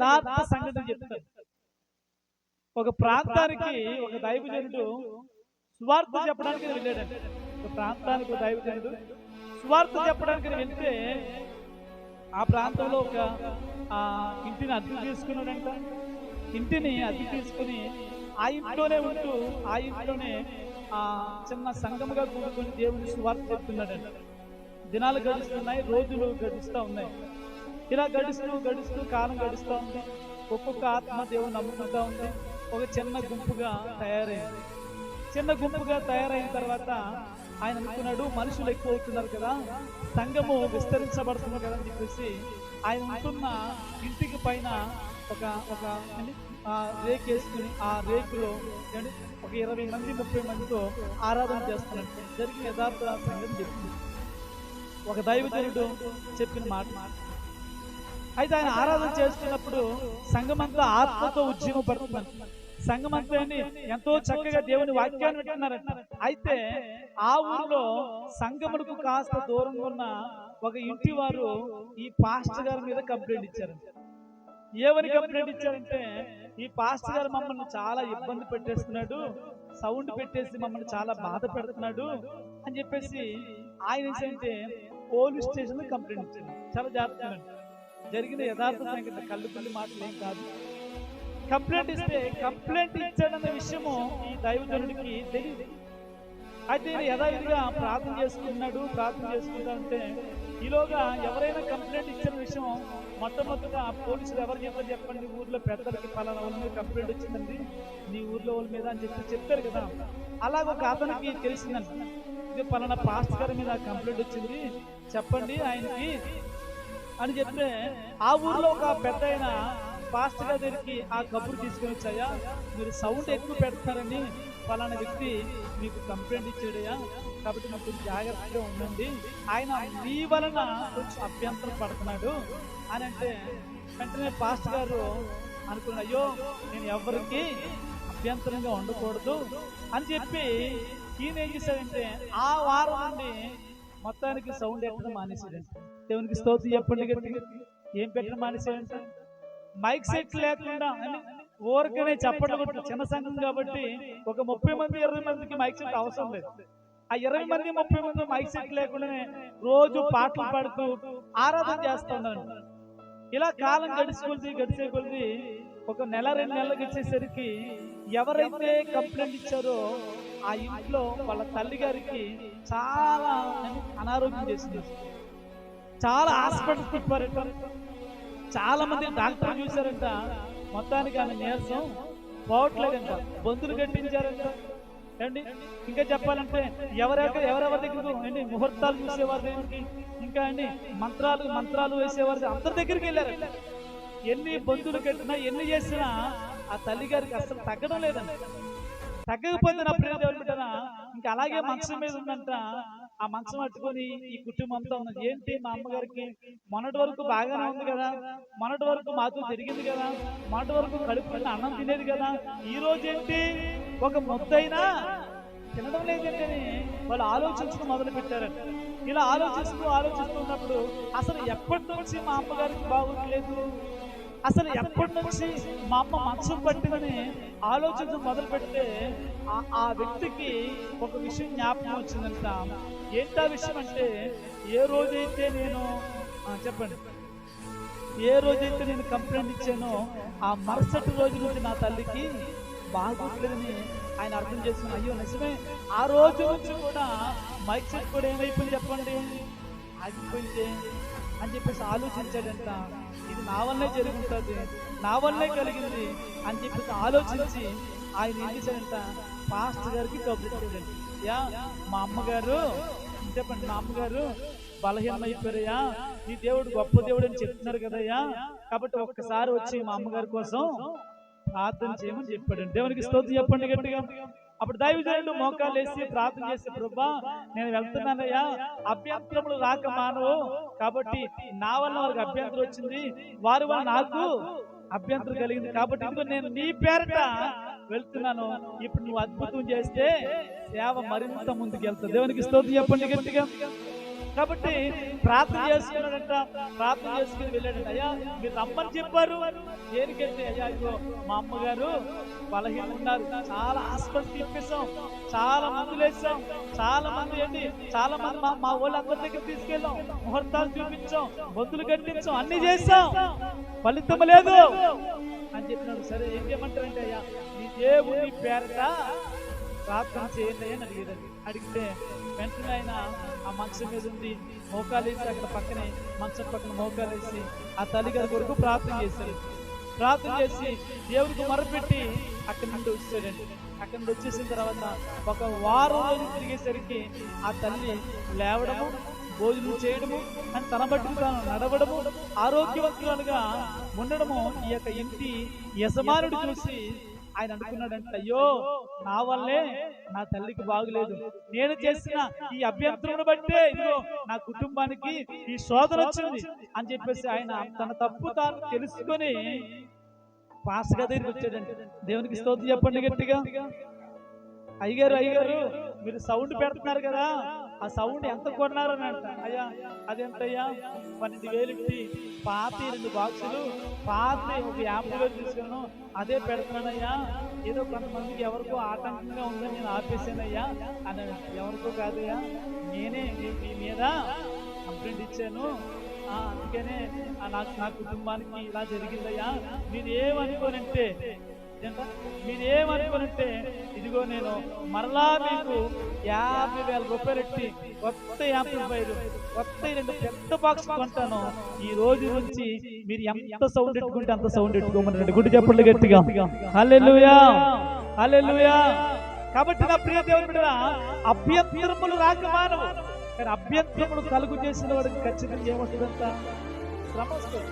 యథార్థ సంగతి చెప్తారు. ఒక ప్రాంతానికి ఒక దైవజనుడు సువార్త చెప్పడానికి వెళ్ళాడంట. ఒక ప్రాంతానికి ఒక దైవజనుడు సువార్త చెప్పడానికి వెళ్తే ఆ ప్రాంతంలో ఒక ఇంటిని అద్దె తీసుకున్నాడంట. ఇంటిని అద్దె తీసుకుని ఆ ఇంట్లోనే ఉంటూ ఆ ఇంట్లోనే చిన్న సంఘముగా కూడుకొని దేవుని సువార్త చెప్తున్నాడంట. దినాలు గడుస్తున్నాయి, రోజులు గడుస్తూ ఉన్నాయి. ఇలా గడుస్తూ గడుస్తూ కాలం గడుస్తూ ఉంది. ఒక్కొక్క ఆత్మ దేవుని నమ్ముకుంటూ ఉంది. ఒక చిన్న గుంపుగా తయారైంది. చిన్న గుంపుగా తయారైన తర్వాత ఆయన అనుకున్నాడు, మనుషులు ఎక్కువ అవుతున్నారు కదా, సంఘము విస్తరించబడుతుంది కదా అని చెప్పేసి ఆయన ఉంటున్న ఇంటికి పైన ఒక ఒక రేకు వేసుకుని ఆ రేకులో ఒక 20 మంది 30 మందితో ఆరాధన చేస్తున్నట్టు జరిగిన యథార్థ సంగతి చెప్తుంది. ఒక దైవజనుడు చెప్పిన మాట. అయితే ఆయన ఆరాధన చేస్తున్నప్పుడు సంఘమంతా ఆత్మతో ఉజ్జీవపడుతున్నారు. సంఘమంతా ఎంతో చక్కగా దేవుని వాక్యాన్ని వింటున్నారంట. అయితే ఆ ఊరిలో సంఘములకు కాస్త దూరంగా ఉన్న ఒక ఇంటి వారు ఈ పాస్టర్ గారి మీద కంప్లైంట్ ఇచ్చారంట. ఏమని కంప్లైంట్ ఇచ్చారంటే, ఈ పాస్టర్ గారు మమ్మల్ని చాలా ఇబ్బంది పెట్టేస్తున్నాడు, సౌండ్ పెట్టేసి మమ్మల్ని చాలా బాధ పెడుతున్నాడు అని చెప్పేసి ఆయన ఏంటంటే పోలీస్ స్టేషన్ లో కంప్లైంట్ ఇచ్చారు. చాలా జాగ్రత్తగా జరిగిన యథార్థ సంగతి, కళ్ళుపల్లి మాటలు ఏం కాదు. కంప్లైంట్ ఇస్తే కంప్లైంట్ ఇచ్చాడన్న విషయము ఈ దైవజనుడికి తెలియదు. అయితే యథావిధిగా ప్రార్థన చేసుకుంటున్నాడు. ప్రార్థన చేసుకుంటా ఉంటే ఈలోగా ఎవరైనా కంప్లైంట్ ఇచ్చిన విషయం మొట్టమొదటిగా పోలీసులు ఎవరు చెప్పారు చెప్పండి, ఊర్లో పెద్దలకి పలానా వాళ్ళ మీద కంప్లైంట్ వచ్చిందండి నీ ఊర్లో వాళ్ళ మీద అని చెప్పి చెప్తారు కదా. అలాగ ఒక అతనికి తెలిసిందంట, ఇది పలానా పాస్టర్ గారి మీద కంప్లైంట్ వచ్చింది చెప్పండి ఆయనకి అని చెప్తే ఆ ఊర్లో ఒక పెద్ద ఆయన పాస్టర్ గారి దగ్గరికి ఆ కబురు తీసుకొని వచ్చాయా, మీరు సౌండ్ ఎక్కువ పెడతారని పలానా వ్యక్తి మీకు కంప్లైంట్ ఇచ్చాడయా, కాబట్టి మీరు కొంచెం జాగ్రత్తగా ఉండండి, ఆయన మీ వలన కొంచెం అభ్యంతరం పడుతున్నాడు అని అంటే వెంటనే పాస్టర్ గారు అనుకున్న, అయ్యో నేను ఎవరికి అభ్యంతరంగా ఉండకూడదు అని చెప్పి ఈయన ఏం చేశాడంటే ఆ వారం నుండి మొత్తానికి సౌండ్ ఎట్టడం మానేసాడంట. దేవునికి స్తోత్రం చెప్పండి గట్టిగా. ఏం పెట్టడం మానేసాడంట, మైక్ సెట్ లేకుండా ఊరికనే చెప్పడం. చిన్న సంఘం కాబట్టి ఒక 30 మంది 20 మందికి మైక్ సెట్ అవసరం లేదు. ఆ 20 మంది 30 మంది మైక్ సెట్ లేకుండానే రోజు పాటలు పాడుతూ ఆరాధన చేస్తూ ఉన్నారు. ఇలా కాలం గడిచే కొద్ది ఒక నెల 2 నెలలకు వచ్చేసరికి ఎవరైతే కంప్లైంట్ ఇచ్చారో ఆ ఇంట్లో వాళ్ళ తల్లి గారికి చాలా అనారోగ్యం చేసింది. చాలా హాస్పిటల్ తిప్పారంట, చాలా మంది డాక్టర్ చూశారంట. మొత్తానికి ఆమె నీరసం పోవట్లేదంట, బొందులు కట్టించారంట అండి. ఇంకా చెప్పాలంటే ఎవరెవరి దగ్గరకు అండి ముహూర్తాలు చూసేవారి దగ్గరికి, ఇంకా అండి మంత్రాలు వేసేవారి అందరి దగ్గరికి వెళ్ళారంట. ఎన్ని బొందులు కట్టినా ఎన్ని చేసినా ఆ తల్లి గారికి అసలు తగ్గడం లేదండి. తగ్గకపోతే నా ప్రియ దేవుని బిడ్డరా ఇంకా అలాగే మంచం మీద ఉందంట. ఆ మంచం పట్టుకొని ఈ కుటుంబంతో ఉన్నది. ఏంటి మా అమ్మగారికి మొన్నటి వరకు బాగానే ఉంది కదా, మొన్నటి వరకు మాతో తిరిగింది కదా, మొన్నటి వరకు కడుపుకున్న అన్నం తినేది కదా, ఈ రోజు ఏంటి ఒక ముద్దైనా తినడం లేదంటే వాళ్ళు ఆలోచించడం మొదలు పెట్టారంట. ఇలా ఆలోచిస్తున్నప్పుడు అసలు ఎప్పటి నుంచి మా అమ్మగారికి బాగుండలేదు, అసలు ఎప్పటి నుంచి మా అమ్మ మంచం పట్టిందని ఆలోచించడం మొదలు పెడితే ఆ వ్యక్తికి ఒక విషయం జ్ఞాపకం వచ్చిందంట. ఏంటా విషయం అంటే, ఏ రోజైతే నేను కంప్లైంట్ ఇచ్చానో ఆ మరుసటి రోజు నుంచి నా తల్లికి బాగుంటుందని ఆయన అర్థం చేసుకుని, అయ్యో నిజమే ఆ రోజు నుంచి కూడా మైక్ సెట్ కూడా ఏమైపోయింది చెప్పండి, ఆగిపోయింది అని చెప్పేసి ఆలోచించాడంట. ఇది నా వల్లే జరుగుతుంది, నా వల్లే కలిగింది అని చెప్పేసి ఆలోచించి ఆయన ఏం చేశాడంట, పాస్టర్ గారికి కబురు యా మా అమ్మగారు చెప్పండి, మా అమ్మగారు బలహీనం అయిపోయారయ్యా, ఈ దేవుడు గొప్ప దేవుడు అని చెప్తున్నారు కదయ్యా, కాబట్టి ఒక్కసారి వచ్చి మా అమ్మగారి కోసం ప్రార్థన చేయమని చెప్పాడు. దేవునికి స్తోత్రం చెప్పండి గట్టిగా. అప్పుడు దైవజనుడు మోకాలు వేసి ప్రార్థన చేసి, ప్రభువా నేను వెళ్తున్నానయ్యా, అభ్యంతరములు రాక మానవు, కాబట్టి నా వల్ల వారికి అభ్యంతరం వచ్చింది, వారి వల్ల నాకు అభ్యంతరం కలిగింది, కాబట్టి ఇప్పుడు నేను నీ పేరట వెళ్తున్నాను, ఇప్పుడు నువ్వు అద్భుతం చేస్తే సేవ మరింత ముందుకు వెళ్తావు. దేవునికి స్తోత్రం చెప్పండి గట్టిగా. కాబట్టి ప్రార్థన చేసుకున్నాడంట. ప్రార్థన చేసుకుని వెళ్ళాడంట. అయ్యా మీరు రమ్మని చెప్పారు. దేనికంటే అయ్యా ఇదిగో మా అమ్మగారు బలహీన ఉన్నారు, చాలా హాస్పిటల్ తిప్పేశాం, చాలా మందులు వేసాం, చాలా మంది ఏంటి చాలా మంది మా వాళ్ళు అందరి దగ్గర తీసుకెళ్ళాం, ముహూర్తాలు చూపించాం, మందులు కట్టించాం, అన్ని చేసాం, ఫలితం లేదు అని చెప్పినాడు. సరే ఏం చేయమంటారంటే అయ్యా నీ దేవుని పేరట ప్రార్థన చేయండి అని అడిగితే వెంటనే ఆయన ఆ మంచం మీద ఉంది, మోకాలేసి అక్కడ పక్కనే మంచం పక్కన మోకాలేసి ఆ తల్లిగారి కొరకు ప్రార్థన చేశాడు. ప్రార్థన చేసి దేవుడికి మొరపెట్టి అక్కడి నుండి వచ్చాడండి. అక్కడి నుండి వచ్చేసిన తర్వాత ఒక వారం రోజులు తిరిగేసరికి ఆ తల్లి లేవడము, భోజనం చేయడము, అని తన బట్టి తాను నడవడము, ఆరోగ్యవంతులుగా ఉండడము ఈ యొక్క ఇంటి యజమానుడు చూసి ఆయన అనుకున్నాడంట, అయ్యో నా వల్లే నా తల్లికి బాగులేదు, నేను చేసిన ఈ అభ్యంతరం బట్టే ఇదిగో నా కుటుంబానికి ఈ శోధన వచ్చింది అని చెప్పేసి ఆయన తన తప్పు తాను తెలుసుకొని పాస్గా దగ్గరికి వచ్చాడండి. దేవునికి స్తోత్రం చెప్పండి గట్టిగా. అయ్యగారు మీరు సౌండ్ పెడుతున్నారు కదా, ఆ సౌండ్ ఎంత కొన్నారని అంట. అయ్యా అదెంతయ్యా? 12,000 ఇట్టి పాత 2 బాక్సులు, పాత ఒక 50,000 తీసుకున్నాను, అదే పెడుతున్నానయ్యా. ఏదో కొంతమందికి ఎవరికో ఆటంకంగా ఉందని నేను ఆపేసానయ్యా అని. ఎవరికో కాదయ్యా, నేనే మీ మీద కంప్లైంట్ ఇచ్చాను, అందుకనే నా కుటుంబానికి ఇలా జరిగిందయ్యా. మీరేమనుకోనంటే ఇదిగో నేను మరలా మీకు 50,000 రూపాయలు ఎట్టి కొత్త 50,000 కొత్త 2 పెద్ద బాక్స్ కొంటాను. ఈ రోజు నుంచి మీరు ఎంత సౌండ్ ఎట్టుకుంటే అంత సౌండ్ ఎట్టుకోమన్నాడు. గుడి చెప్పండి గట్టిగా. హల్లెలూయా, హల్లెలూయా. కాబట్టి నా ప్రియ దేవుని బిడ్డలారా, అభ్యంతరములు రాక మానవు, కానీ అభ్యంతరములు కలుగు చేసిన వాడికి ఖచ్చితంగా ఏమొస్తుందంట? శ్రమ వస్తుంది.